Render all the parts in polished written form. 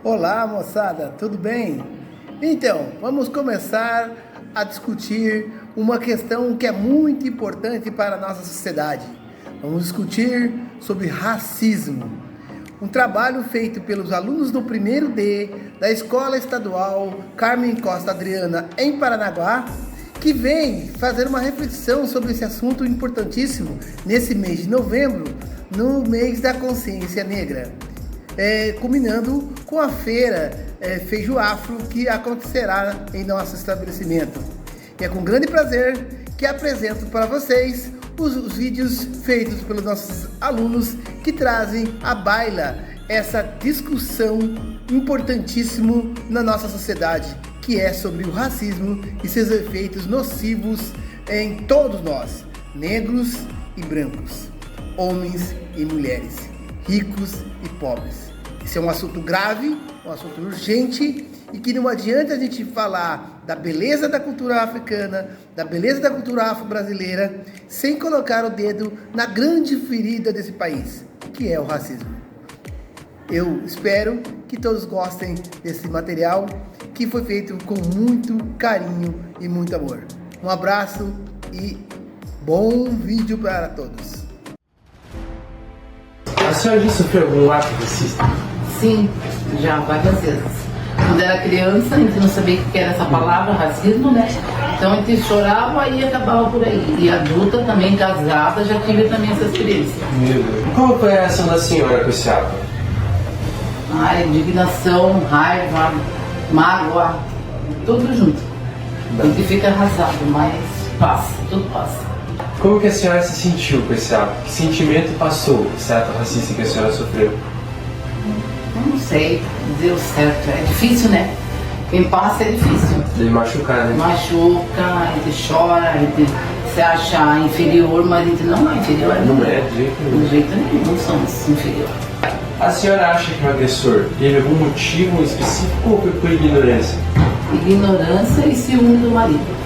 Olá, moçada, tudo bem? Então, vamos começar a discutir uma questão que é muito importante para a nossa sociedade. Vamos discutir sobre racismo. Um trabalho feito pelos alunos do primeiro D da Escola Estadual Carmen Costa Adriana, em Paranaguá, que vem fazer uma reflexão sobre esse assunto importantíssimo nesse mês de novembro, no mês da consciência negra. Culminando com a feira Feijo Afro, que acontecerá em nosso estabelecimento. E é com grande prazer que apresento para vocês os vídeos feitos pelos nossos alunos que trazem à baila essa discussão importantíssima na nossa sociedade, que é sobre o racismo e seus efeitos nocivos em todos nós, negros e brancos, homens e mulheres, ricos e pobres. Esse é um assunto grave, um assunto urgente, e que não adianta a gente falar da beleza da cultura africana, da beleza da cultura afro-brasileira, sem colocar o dedo na grande ferida desse país, que é o racismo. Eu espero que todos gostem desse material, que foi feito com muito carinho e muito amor. Um abraço e bom vídeo para todos. A senhora já sofreu algum ato racista? Sim, já várias vezes. Quando era criança, a gente não sabia o que era essa palavra, racismo, né? Então a gente chorava e acabava por aí. E adulta, também casada, já tive também essa experiência. Meu Deus. Qual foi a reação da senhora com esse ato? Indignação, raiva, mágoa, tudo junto. A gente fica arrasado, mas passa, tudo passa. Como que a senhora se sentiu com esse ato? Que sentimento passou esse ato racista que a senhora sofreu? Não sei dizer o certo, é difícil, né? Quem passa é difícil. De machucar, né? Machuca, a gente chora, a gente se acha inferior, mas a gente não é inferior. Não é, de jeito nenhum. De jeito nenhum, não somos inferior. A senhora acha que o agressor teve algum motivo específico ou foi por ignorância? Ignorância e ciúme do marido.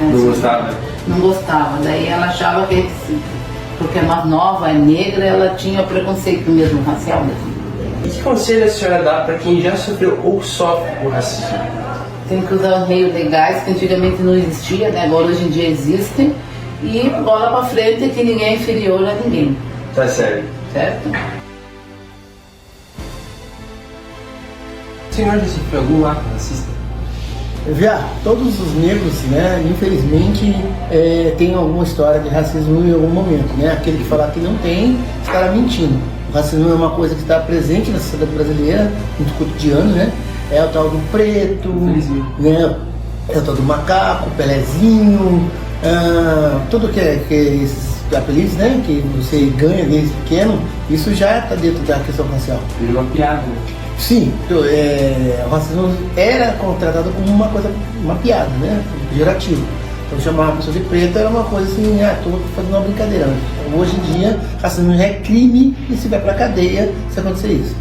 Não gostava? Não gostava, daí ela achava que, porque é mais nova, é negra, ela tinha preconceito mesmo, racial mesmo. E que conselho a senhora dá para quem já sofreu ou sofre o racismo? Tem que usar os meios legais, que antigamente não existia, né? Agora hoje em dia existem, e bola pra frente que ninguém é inferior a ninguém. Tá sério? Certo? A senhora já sofreu algum ato racista? Já, todos os negros, né, infelizmente, tem alguma história de racismo em algum momento, né? Aquele que falar que não tem, está mentindo. O racismo é uma coisa que está presente na sociedade brasileira, muito cotidiano, né? É o tal do preto, né? É o tal do macaco, Pelezinho, tudo que é esses apelidos, né? Que você ganha desde pequeno, isso já está dentro da questão racial. Virou uma piada. Sim, o racismo era contratado como uma coisa, uma piada, né? Pejorativo. Então chamar uma pessoa de preta era uma coisa assim, estou fazendo uma brincadeira. Hoje em dia, racismo é crime e se vai pra cadeia se acontecer isso.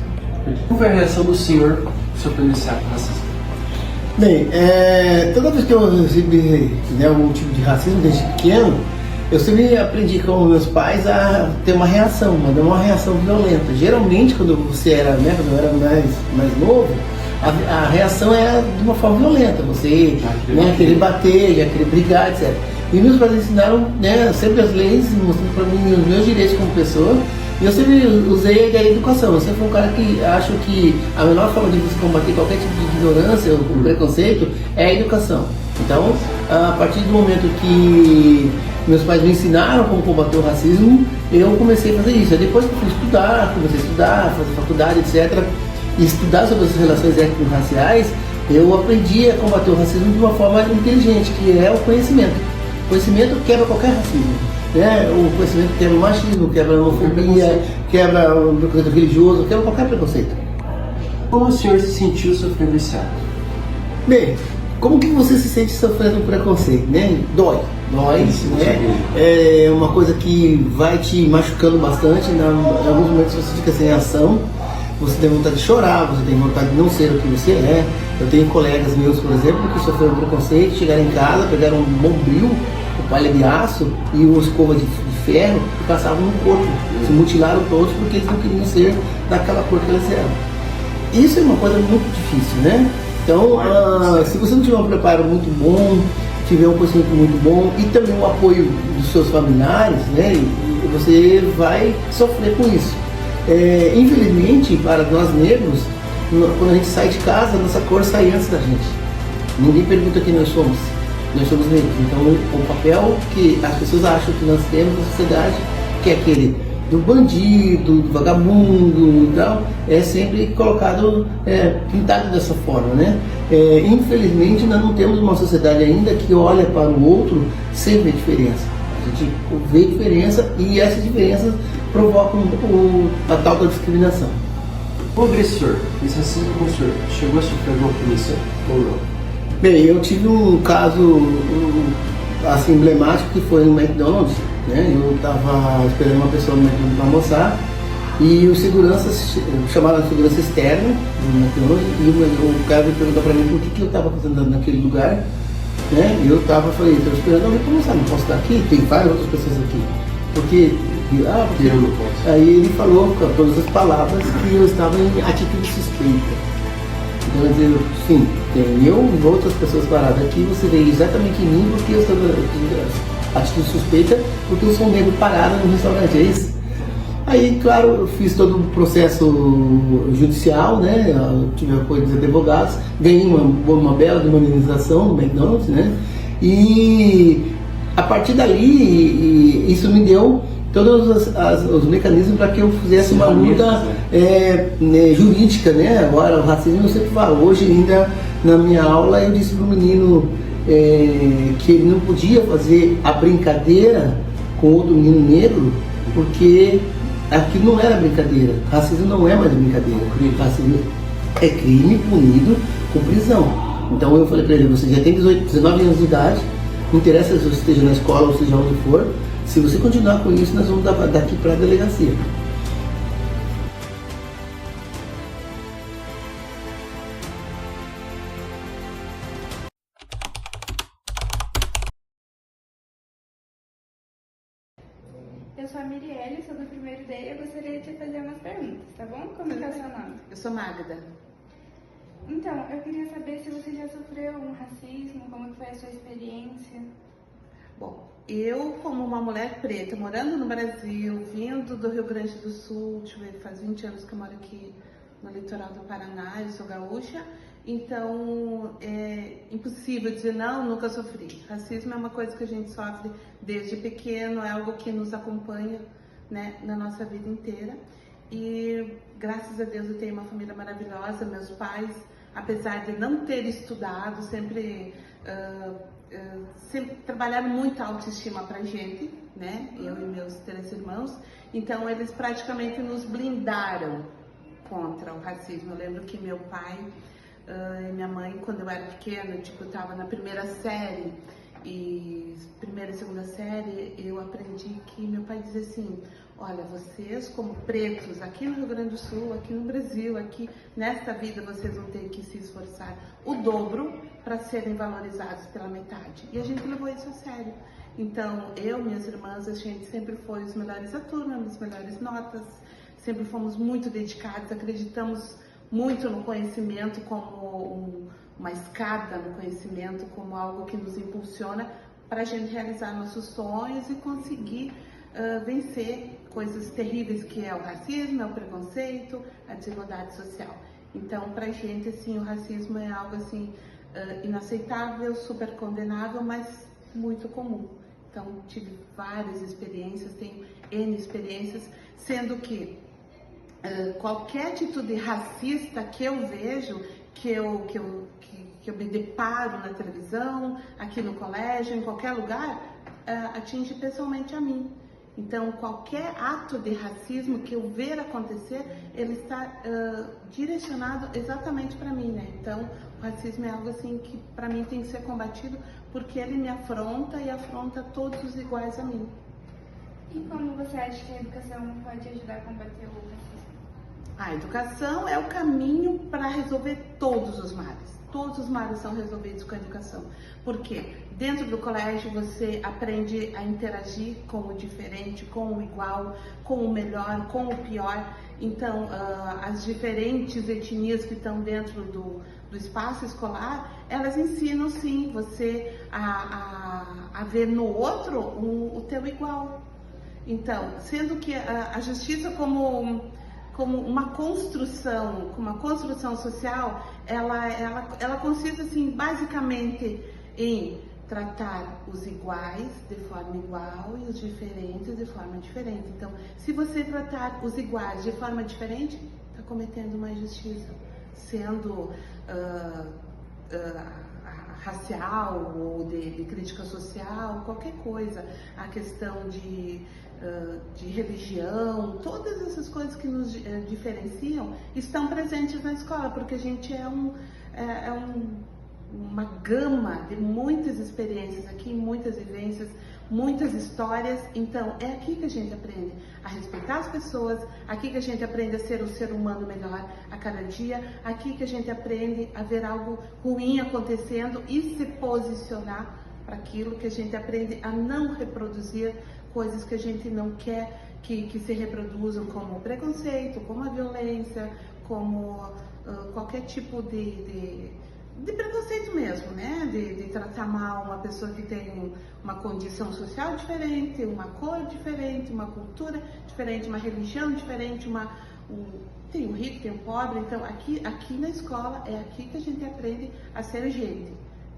Qual foi a reação do senhor sobre esse ato racista? Bem, toda vez que eu recebi, né, algum tipo de racismo desde pequeno, eu sempre aprendi com meus pais a ter uma reação, mas não uma reação violenta. Geralmente, quando você era, né, quando eu era mais novo, a reação é de uma forma violenta. Você querer bater, já querer brigar, etc. E meus pais ensinaram, né, sempre as leis, mostrando para mim os meus direitos como pessoa. E eu sempre usei a ideia da educação. Eu sempre fui um cara que acho que a melhor forma de você combater qualquer tipo de ignorância ou preconceito é a educação. Então, a partir do momento que meus pais me ensinaram como combater o racismo, eu comecei a fazer isso. Aí depois que eu fui estudar, comecei a estudar, fazer faculdade, etc., e estudar sobre as relações étnico-raciais, eu aprendi a combater o racismo de uma forma inteligente, que é o conhecimento. O conhecimento quebra qualquer racismo, né? O conhecimento quebra o machismo, quebra a homofobia, quebra o preconceito religioso, quebra qualquer preconceito. Como o senhor se sentiu sofrendo esse ato? Bem, como que você se sente sofrendo preconceito, né? Dói, né? É uma coisa que vai te machucando bastante, em alguns momentos você fica sem ação, você tem vontade de chorar, você tem vontade de não ser o que você é. Eu tenho colegas meus, por exemplo, que sofreram preconceito, chegaram em casa, pegaram um bombril, uma palha de aço e uma escova de ferro e passavam no corpo, se mutilaram todos porque eles não queriam ser daquela cor que eles eram. isso é uma coisa muito difícil, né? Então, se você não tiver um preparo muito bom, tiver um conhecimento muito bom e também o apoio dos seus familiares, né? Você vai sofrer com isso. Infelizmente, para nós negros, quando a gente sai de casa, nossa cor sai antes da gente. Ninguém pergunta quem nós somos negros. Então, o papel que as pessoas acham que nós temos na sociedade, que é aquele do bandido, do vagabundo e tal, é sempre colocado, pintado dessa forma, né? Infelizmente, nós não temos uma sociedade ainda que olha para o outro sem ver diferença. A gente vê diferença e essas diferenças provocam a tal da discriminação. O agressor, esse racismo com o senhor, chegou a sofrer alguma punição ou não? Bem, eu tive um caso assim, emblemático que foi no McDonald's, né? Eu estava esperando uma pessoa no McDonald's para almoçar e os seguranças chamaram a segurança externa do McDonald's e o cara me perguntou para mim por que eu estava fazendo naquele lugar, né? E eu falei, estou esperando alguém para almoçar, não posso estar aqui, tem várias outras pessoas aqui. Porque eu não posso. Aí ele falou com todas as palavras que eu estava em atitude suspeita. Então, eu dizer, sim, tem eu e outras pessoas paradas aqui, você veio exatamente em mim porque eu estou em atitude suspeita, porque eu sou um negro parado no restaurante, é isso? Aí, claro, eu fiz todo o processo judicial, né? Eu tive apoio dos advogados, ganhei uma bela indenização no McDonald's, né? E a partir dali, isso me deu todos os mecanismos para que eu fizesse uma luta jurídica, né? Agora, o racismo eu sempre falo. Hoje, ainda na minha aula, eu disse para o menino que ele não podia fazer a brincadeira com outro menino negro, porque aquilo não era brincadeira. Racismo não é mais brincadeira. Racismo é crime punido com prisão. Então eu falei para ele, você já tem 19 anos de idade, não interessa se você esteja na escola ou seja onde for, se você continuar com isso, nós vamos daqui para a delegacia. Eu sou a Mirielle, sou do primeiro D e eu gostaria de te fazer umas perguntas, tá bom? Como é o seu nome? Eu sou Magda. Então, eu queria saber se você já sofreu um racismo, como foi a sua experiência. Bom, eu como uma mulher preta, morando no Brasil, vindo do Rio Grande do Sul, faz 20 anos que eu moro aqui no litoral do Paraná, eu sou gaúcha, então é impossível dizer não, nunca sofri. Racismo é uma coisa que a gente sofre desde pequeno, é algo que nos acompanha, né, na nossa vida inteira. E graças a Deus eu tenho uma família maravilhosa, meus pais, apesar de não ter estudado, sempre trabalharam muito a autoestima pra gente, né? Eu e meus 3 irmãos. Então eles praticamente nos blindaram contra o racismo. Eu lembro que meu pai e minha mãe, quando eu era pequena, eu estava na primeira série, e primeira e segunda série, eu aprendi que meu pai dizia assim: olha, vocês como pretos aqui no Rio Grande do Sul, aqui no Brasil, aqui nesta vida, vocês vão ter que se esforçar o dobro para serem valorizados pela metade. E a gente levou isso a sério. Então, eu, minhas irmãs, a gente sempre foi os melhores da turma, as melhores notas, sempre fomos muito dedicados, acreditamos muito no conhecimento como uma escada no conhecimento, como algo que nos impulsiona para a gente realizar nossos sonhos e conseguir vencer coisas terríveis que é o racismo, é o preconceito, a desigualdade social. Então, para a gente, assim, o racismo é algo assim inaceitável, super condenável, mas muito comum. Então, tive várias experiências, tenho N experiências, sendo que qualquer atitude racista que eu vejo, que eu me deparo na televisão, aqui no colégio, em qualquer lugar, atinge pessoalmente a mim. Então, qualquer ato de racismo que eu ver acontecer, ele está direcionado exatamente para mim, né? Então, o racismo é algo assim que para mim tem que ser combatido, porque ele me afronta e afronta todos os iguais a mim. E como você acha que a educação pode ajudar a combater o racismo? A educação é o caminho para resolver todos os males. Todos os males são resolvidos com a educação. Porque dentro do colégio você aprende a interagir com o diferente, com o igual, com o melhor, com o pior. Então, as diferentes etnias que estão dentro do espaço escolar, elas ensinam sim você a ver no outro o teu igual. Então, sendo que a justiça como uma construção social, ela consiste assim, basicamente em tratar os iguais de forma igual e os diferentes de forma diferente. Então, se você tratar os iguais de forma diferente, está cometendo uma injustiça, sendo racial ou de crítica social, qualquer coisa, a questão de religião, todas essas coisas que nos diferenciam estão presentes na escola, porque a gente é uma gama de muitas experiências aqui, muitas vivências, muitas histórias. Então é aqui que a gente aprende a respeitar as pessoas, aqui que a gente aprende a ser um ser humano melhor a cada dia, aqui que a gente aprende a ver algo ruim acontecendo e se posicionar para aquilo, que a gente aprende a não reproduzir coisas que a gente não quer que se reproduzam, como o preconceito, como a violência, como qualquer tipo de preconceito mesmo, né? De tratar mal uma pessoa que tem uma condição social diferente, uma cor diferente, uma cultura diferente, uma religião diferente, tem o rico, tem o pobre. Então aqui na escola é aqui que a gente aprende a ser gente,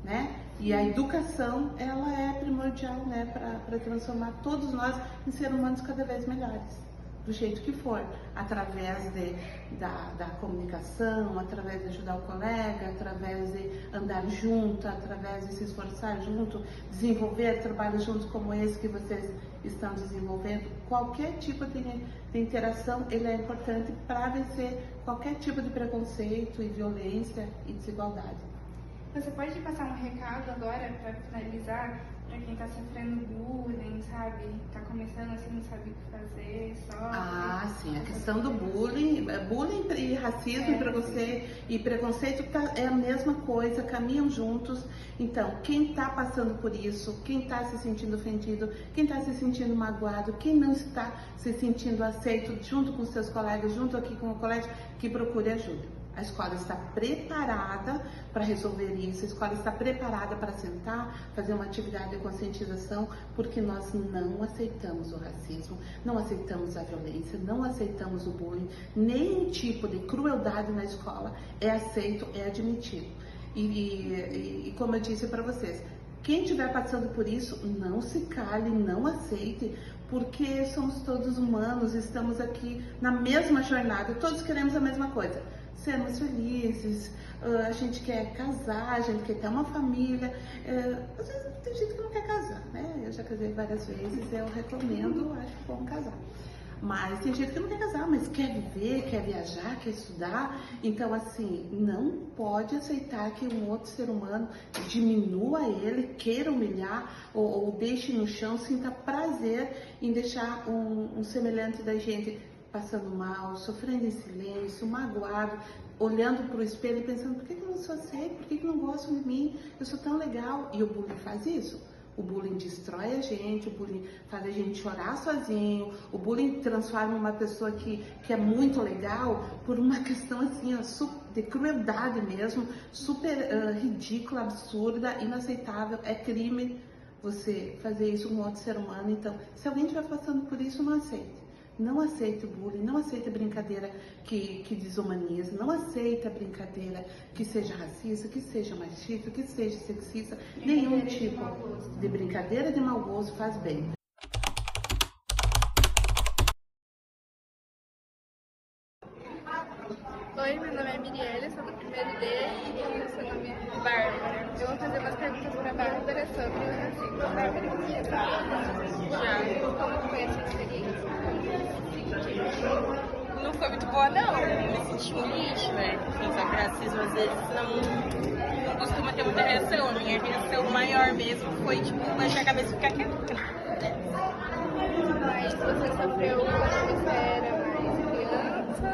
né? E a educação, ela é primordial, né, para transformar todos nós em seres humanos cada vez melhores, do jeito que for, através da comunicação, através de ajudar o colega, através de andar junto, através de se esforçar junto, desenvolver trabalhos juntos como esse que vocês estão desenvolvendo. Qualquer tipo de interação, ele é importante para vencer qualquer tipo de preconceito e violência e desigualdade. Você pode passar um recado agora para finalizar, para quem está sofrendo bullying, sabe? Está começando assim, não sabe o que fazer, sofre. Sim, a questão do bullying e racismo e preconceito é a mesma coisa, caminham juntos. Então, quem está passando por isso, quem está se sentindo ofendido, quem está se sentindo magoado, quem não está se sentindo aceito junto com seus colegas, junto aqui com o colégio, que procure ajuda. A escola está preparada para resolver isso, a escola está preparada para sentar, fazer uma atividade de conscientização, porque nós não aceitamos o racismo, não aceitamos a violência, não aceitamos o bullying, nenhum tipo de crueldade na escola é aceito, é admitido. E como eu disse para vocês, quem estiver passando por isso, não se cale, não aceite, porque somos todos humanos, estamos aqui na mesma jornada, todos queremos a mesma coisa. Sermos felizes, a gente quer casar, a gente quer ter uma família. Às vezes tem gente que não quer casar, né? Eu já casei várias vezes, eu recomendo, acho bom casar. Mas tem gente que não quer casar, mas quer viver, quer viajar, quer estudar. Então, assim, não pode aceitar que um outro ser humano diminua ele, queira humilhar ou deixe no chão, sinta prazer em deixar um semelhante da gente passando mal, sofrendo em silêncio, magoado, olhando para o espelho e pensando: por que eu não sou aceito? Por que não gostam de mim? Eu sou tão legal. E o bullying faz isso. O bullying destrói a gente, o bullying faz a gente chorar sozinho, o bullying transforma uma pessoa que é muito legal por uma questão assim, de crueldade mesmo, super ridícula, absurda, inaceitável. É crime você fazer isso com outro ser humano. Então, se alguém estiver passando por isso, não aceite. Não aceita o bullying, não aceita a brincadeira que desumaniza, não aceita a brincadeira que seja racista, que seja machista, que seja sexista. Nenhum tipo de brincadeira de mau gosto faz bem. Oi, meu nome é Mirielle, sou do primeiro D e seu nome é Bárbara. Eu vou fazer umas perguntas para a Bárbara sobre o racismo. Bárbara, você já? Como foi essa experiência? Não foi muito boa, não. Eu me senti um lixo, né? Quem sofre racismo às vezes não costuma ter muita reação. A minha reação maior mesmo foi, tipo, baixar a cabeça e ficar quieta. Mas você sofreu quando você era mais criança?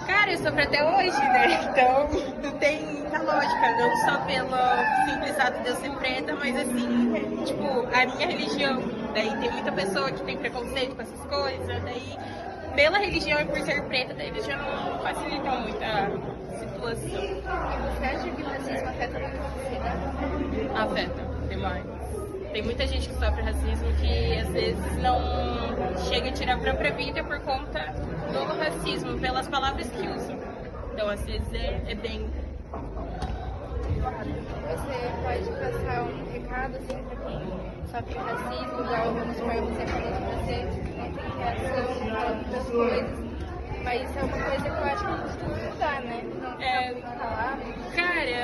Cara, eu sofro até hoje, né? Então não tem muita lógica, não só pelo simples fato de eu ser preta, mas assim, tipo, a minha religião. Daí tem muita pessoa que tem preconceito com essas coisas, daí pela religião e por ser preta, daí eles já não facilitam muito a situação. Você acha que o racismo afeta muito a sociedade? Afeta demais. Tem muita gente que sofre racismo que às vezes não chega a tirar a própria vida por conta do racismo, pelas palavras que usam. Então às vezes é bem... Você pode passar um recado assim pra quem sofre racismo, igual vamos supor, você falou que você não tem reação, fala muitas coisas, mas isso é uma coisa que eu acho que a gente tem que mudar, né? Não ficar muito calado. Cara,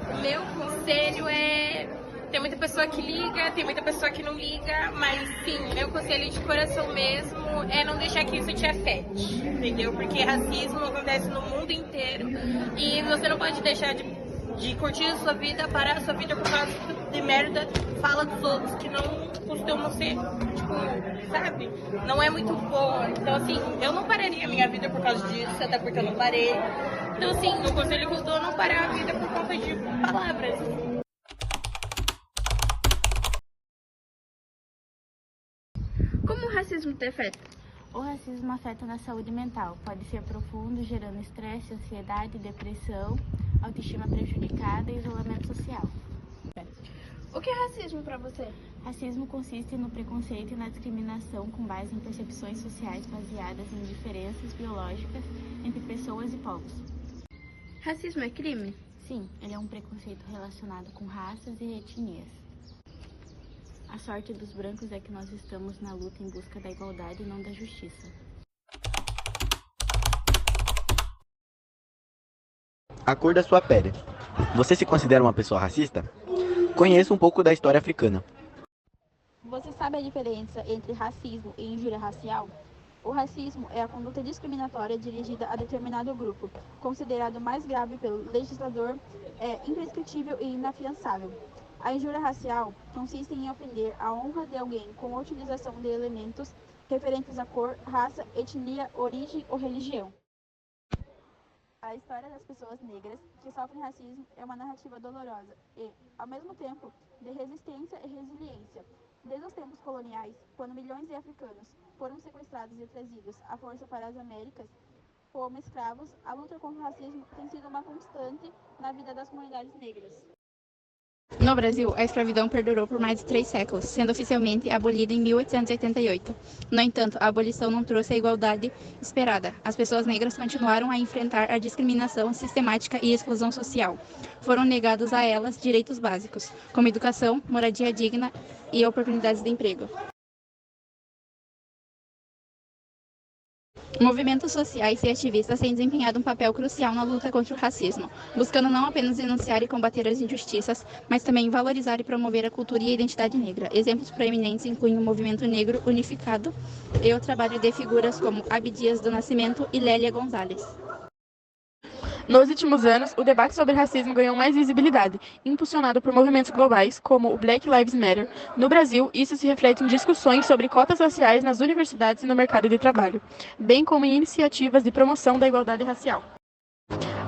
o meu conselho é... Tem muita pessoa que liga, tem muita pessoa que não liga, mas sim, meu conselho de coração mesmo é não deixar que isso te afete, entendeu? Porque racismo acontece no mundo inteiro e você não pode deixar de curtir a sua vida, parar a sua vida por causa de merda, fala dos outros que não costumam ser, tipo, sabe? Não é muito bom. Então, assim, eu não pararia a minha vida por causa disso, até porque eu não parei. Então, assim, o conselho que eu dou é não parar a vida por conta de palavras. Como o racismo te afeta? O racismo afeta na saúde mental. Pode ser profundo, gerando estresse, ansiedade, depressão, autoestima prejudicada e isolamento social. O que é racismo pra você? Racismo consiste no preconceito e na discriminação com base em percepções sociais baseadas em diferenças biológicas entre pessoas e povos. Racismo é crime? Sim, ele é um preconceito relacionado com raças e etnias. A sorte dos brancos é que nós estamos na luta em busca da igualdade e não da justiça. A cor da sua pele. Você se considera uma pessoa racista? Conheça um pouco da história africana. Você sabe a diferença entre racismo e injúria racial? O racismo é a conduta discriminatória dirigida a determinado grupo, considerado mais grave pelo legislador, é imprescritível e inafiançável. A injúria racial consiste em ofender a honra de alguém com a utilização de elementos referentes à cor, raça, etnia, origem ou religião. A história das pessoas negras que sofrem racismo é uma narrativa dolorosa e, ao mesmo tempo, de resistência e resiliência. Desde os tempos coloniais, quando milhões de africanos foram sequestrados e trazidos à força para as Américas como escravos, a luta contra o racismo tem sido uma constante na vida das comunidades negras. No Brasil, a escravidão perdurou por mais de 3 séculos, sendo oficialmente abolida em 1888. No entanto, a abolição não trouxe a igualdade esperada. As pessoas negras continuaram a enfrentar a discriminação sistemática e exclusão social. Foram negados a elas direitos básicos, como educação, moradia digna e oportunidades de emprego. Movimentos sociais e ativistas têm desempenhado um papel crucial na luta contra o racismo, buscando não apenas denunciar e combater as injustiças, mas também valorizar e promover a cultura e a identidade negra. Exemplos proeminentes incluem o Movimento Negro Unificado e o trabalho de figuras como Abdias do Nascimento e Lélia Gonzalez. Nos últimos anos, o debate sobre racismo ganhou mais visibilidade, impulsionado por movimentos globais, como o Black Lives Matter. No Brasil, isso se reflete em discussões sobre cotas raciais nas universidades e no mercado de trabalho, bem como em iniciativas de promoção da igualdade racial.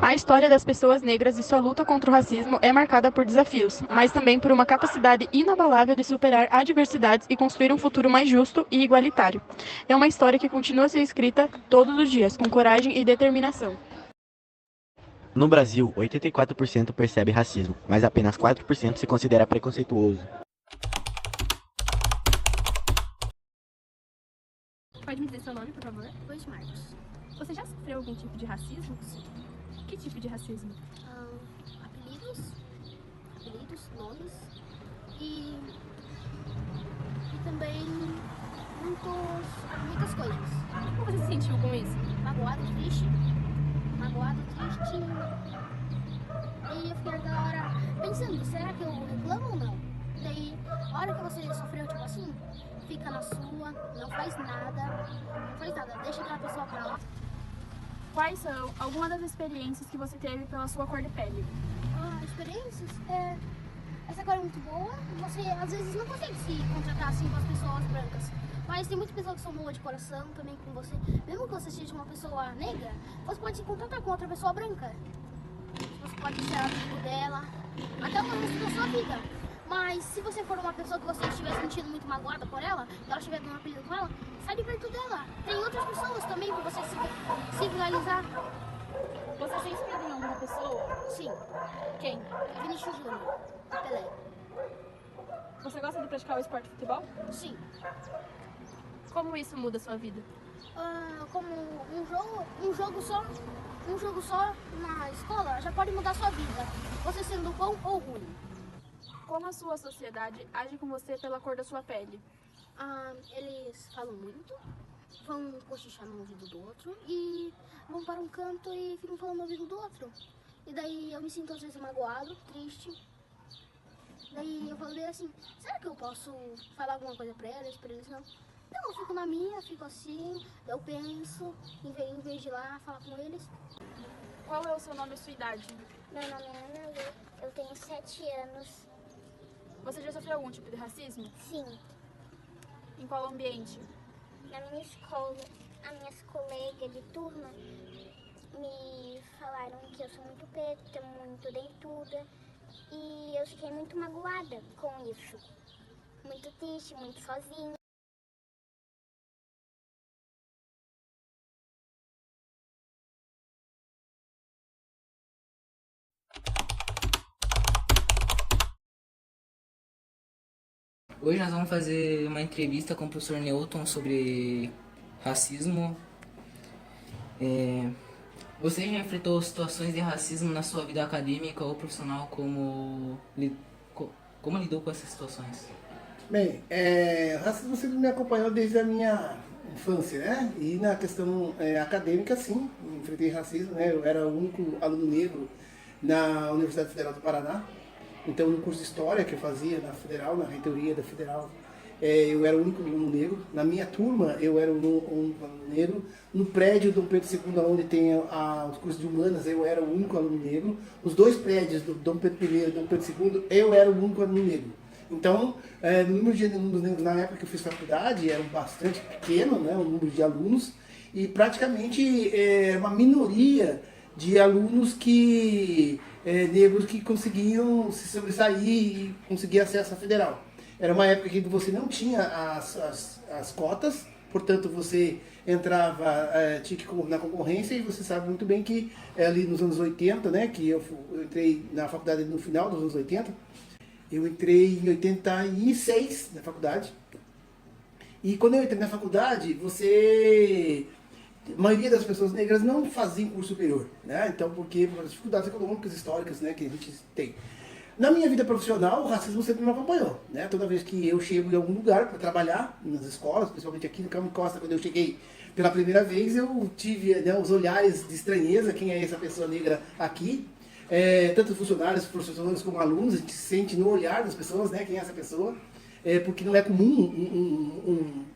A história das pessoas negras e sua luta contra o racismo é marcada por desafios, mas também por uma capacidade inabalável de superar adversidades e construir um futuro mais justo e igualitário. É uma história que continua a ser escrita todos os dias, com coragem e determinação. No Brasil, 84% percebe racismo, mas apenas 4% se considera preconceituoso. Pode me dizer seu nome, por favor? Luiz Marcos. Você já sofreu algum tipo de racismo? Que tipo de racismo? Apelidos, nomes e também muitas coisas. Como você se sentiu com isso? Magoado, triste. E eu fiquei naquela hora pensando, será que eu reclamo ou não? Daí, a hora que você sofreu, tipo assim, fica na sua, não faz nada, deixa aquela pessoa pra lá. Quais são algumas das experiências que você teve pela sua cor de pele? Experiências? Essa cor é muito boa, você às vezes não consegue se contratar assim com as pessoas brancas, mas Mas tem muitas pessoas que são boas de coração também com você. Mesmo que você seja uma pessoa negra, você pode se contatar com outra pessoa branca. Você pode ser amigo dela, até o resto da sua vida. Mas se você for uma pessoa que você estiver sentindo muito magoada por ela, e ela estiver dando um apelido com ela, sai de perto dela. Tem outras pessoas também pra você se finalizar. Você se inspira em alguma pessoa? Sim. Quem? Vinícius Júnior, Pelé. Você gosta de praticar o esporte futebol? Sim. Como isso muda a sua vida? Como um jogo só na escola já pode mudar a sua vida. Você sendo bom ou ruim. Como a sua sociedade age com você pela cor da sua pele? Eles falam muito, vão cochichar no ouvido do outro e vão para um canto e ficam falando no ouvido do outro. E daí eu me sinto às vezes magoado, triste. Daí eu falei assim, será que eu posso falar alguma coisa pra eles não? Então eu fico na minha, fico assim, eu penso, em vez de ir lá falar com eles. Qual é o seu nome e sua idade? Meu nome é Ana Lu, eu tenho 7 anos. Você já sofreu algum tipo de racismo? Sim. Em qual ambiente? Na minha escola, as minhas colegas de turma me falaram que eu sou muito preta, muito dentuda. E eu fiquei muito magoada com isso. Muito triste, muito sozinha. Hoje nós vamos fazer uma entrevista com o professor Newton sobre racismo. Você já enfrentou situações de racismo na sua vida acadêmica ou profissional? Como lidou com essas situações? Bem, o racismo sempre me acompanhou desde a minha infância, né? E na questão acadêmica, sim, enfrentei racismo, né? Eu era o único aluno negro na Universidade Federal do Paraná. Então, no curso de História que eu fazia na Federal, na reitoria da Federal, eu era o único aluno negro. Na minha turma, eu era o único aluno negro. No prédio Dom Pedro II, onde tem os cursos de Humanas, eu era o único aluno negro. Os 2 prédios, do Dom Pedro I e Dom Pedro II, eu era o único aluno negro. Então, o número de alunos negros na época que eu fiz faculdade era bastante pequeno, né, o número de alunos, e praticamente uma minoria de alunos negros que conseguiam se sobressair e conseguir acesso à Federal. Era uma época que você não tinha as cotas, portanto você entrava na concorrência, e você sabe muito bem que ali nos anos 80, né, que eu entrei na faculdade no final dos anos 80, eu entrei em 86 na faculdade, e quando eu entrei na faculdade, a maioria das pessoas negras não faziam curso superior, né? Então, porque as dificuldades econômicas, históricas, né, que a gente tem. Na minha vida profissional, o racismo sempre me acompanhou, né? Toda vez que eu chego em algum lugar para trabalhar, nas escolas, principalmente aqui no Calma Costa, quando eu cheguei pela primeira vez, eu tive, né, os olhares de estranheza, quem é essa pessoa negra aqui? Tanto funcionários, professores como alunos, a gente sente no olhar das pessoas, né, quem é essa pessoa? Porque não é comum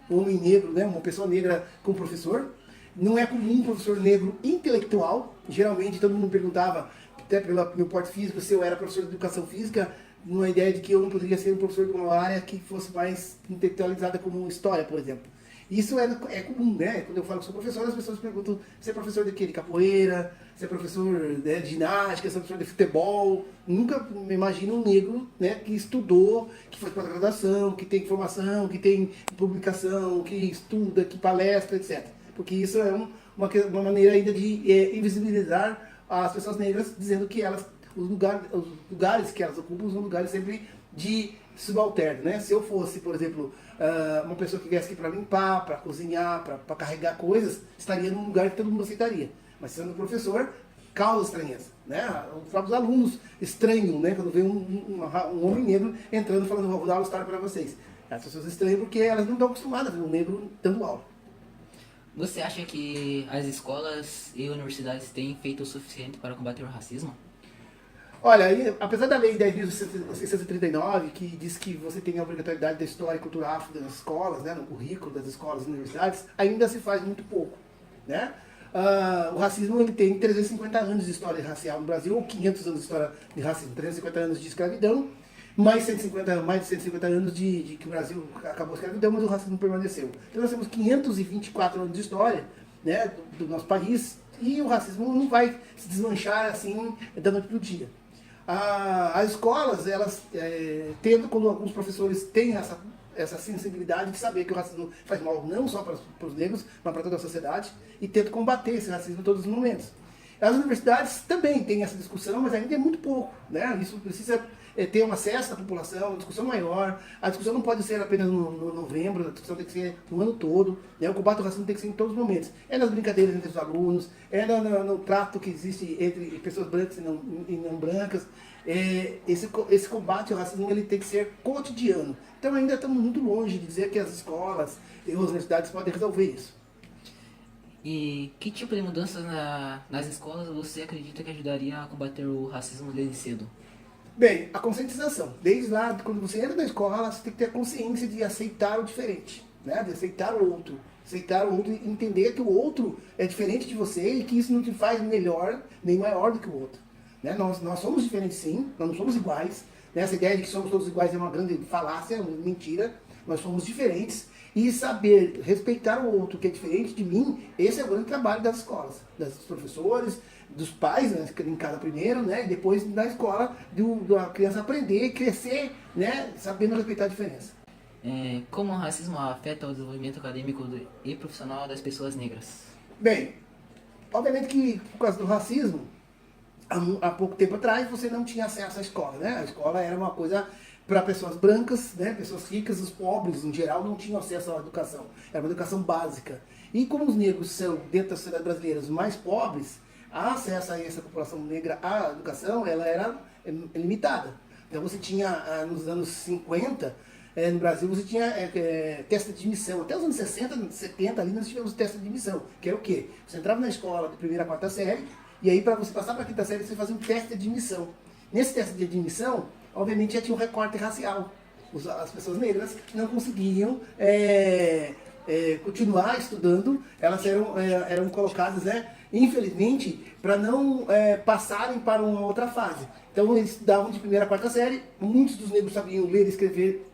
um homem negro, né, uma pessoa negra como professor. Não é comum um professor negro intelectual. Geralmente todo mundo perguntava, até pelo meu porte físico, se eu era professor de educação física, numa ideia de que eu não poderia ser um professor de uma área que fosse mais intelectualizada como história, por exemplo. Isso é comum, né? Quando eu falo que sou professor, as pessoas perguntam se é professor de quê? De capoeira, se é professor, né, de ginástica, se é professor de futebol. Nunca me imagino um negro, né, que estudou, que foi para a graduação, que tem formação, que tem publicação, que estuda, que palestra, etc. Porque isso é uma maneira ainda de invisibilizar as pessoas negras, dizendo que os lugares que elas ocupam são lugares sempre de subalterno, né? Se eu fosse, por exemplo, uma pessoa que viesse aqui para limpar, para cozinhar, para carregar coisas, estaria num lugar que todo mundo aceitaria. Mas sendo professor, causa estranheza, né? Os próprios alunos estranham, né, quando vê um homem negro entrando falando, vou dar uma história para vocês. As pessoas estranham porque elas não estão acostumadas a ver um negro dando aula. Você acha que as escolas e universidades têm feito o suficiente para combater o racismo? Olha, apesar da lei 10.639, que diz que você tem a obrigatoriedade da história e cultura afro nas escolas, né, no currículo das escolas e universidades, ainda se faz muito pouco, né? O racismo, ele tem 350 anos de história racial no Brasil, ou 500 anos de história de racismo, 350 anos de escravidão, mais de 150 anos de que o Brasil acabou a escravidão, mas o racismo permaneceu. Então nós temos 524 anos de história, né, do nosso país, e o racismo não vai se desmanchar assim da noite para o dia. As escolas, elas tendo, quando alguns professores têm essa sensibilidade de saber que o racismo faz mal não só para os negros, mas para toda a sociedade, e tentam combater esse racismo em todos os momentos. As universidades também têm essa discussão, mas ainda é muito pouco, né? Isso precisa ter um acesso da população, uma discussão maior. A discussão não pode ser apenas no novembro, a discussão tem que ser no ano todo, né? O combate ao racismo tem que ser em todos os momentos. É nas brincadeiras entre os alunos, é no trato que existe entre pessoas brancas e não brancas. Esse combate ao racismo ele tem que ser cotidiano. Então ainda estamos muito longe de dizer que as escolas e as universidades podem resolver isso. E que tipo de mudanças nas escolas você acredita que ajudaria a combater o racismo desde cedo? Bem, a conscientização. Desde lá, quando você entra na escola, você tem que ter a consciência de aceitar o diferente, né? De aceitar o outro. Aceitar o outro e entender que o outro é diferente de você e que isso não te faz melhor nem maior do que o outro. Né? Nós somos diferentes sim, nós não somos iguais. Né? Essa ideia de que somos todos iguais é uma grande falácia, uma mentira. Nós somos diferentes. E saber respeitar o outro que é diferente de mim, esse é o grande trabalho das escolas, dos professores, dos pais, né, em casa primeiro, né, e depois na escola, da criança aprender, crescer, né, sabendo respeitar a diferença. Como o racismo afeta o desenvolvimento acadêmico e profissional das pessoas negras? Bem, obviamente que por causa do racismo, há pouco tempo atrás você não tinha acesso à escola, né? A escola era uma coisa para pessoas brancas, né, pessoas ricas, os pobres em geral não tinham acesso à educação. Era uma educação básica. E como os negros são, dentro da sociedade brasileira, os mais pobres, a acesso a essa população negra à educação, ela era limitada. Então você tinha, nos anos 50, no Brasil, você tinha teste de admissão. Até os anos 60, 70, ali nós tivemos teste de admissão, que é o quê? Você entrava na escola de primeira a quarta série, e aí para você passar para a quinta série, você fazia um teste de admissão. Nesse teste de admissão, obviamente já tinha um recorte racial. As pessoas negras não conseguiam continuar estudando, elas eram colocadas, né, infelizmente, para não passarem para uma outra fase. Então eles estudavam de primeira a quarta série, muitos dos negros sabiam ler e escrever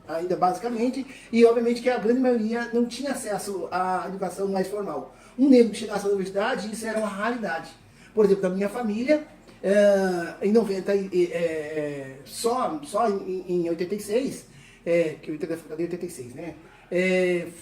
ainda basicamente, e obviamente que a grande maioria não tinha acesso à educação mais formal. Um negro que chegasse à universidade, isso era uma raridade. Por exemplo, da minha família, em 90, só em 86, que eu entrei na faculdade em 86, né?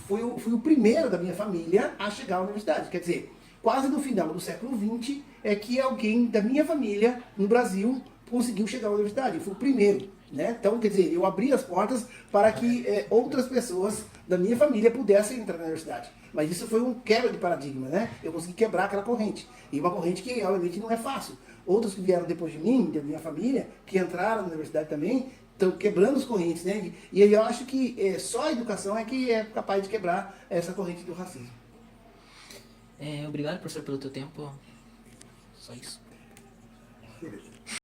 Fui o primeiro da minha família a chegar à universidade. Quer dizer, quase no final do século XX é que alguém da minha família no Brasil conseguiu chegar à universidade. Eu fui o primeiro, né? Então, quer dizer, eu abri as portas para que outras pessoas da minha família pudessem entrar na universidade. Mas isso foi um quebra de paradigma, né? Eu consegui quebrar aquela corrente. E uma corrente que, obviamente, não é fácil. Outros que vieram depois de mim, da minha família, que entraram na universidade também, estão quebrando as correntes, né? E eu acho que só a educação é que é capaz de quebrar essa corrente do racismo. Obrigado, professor, pelo teu tempo. Só isso. Beleza.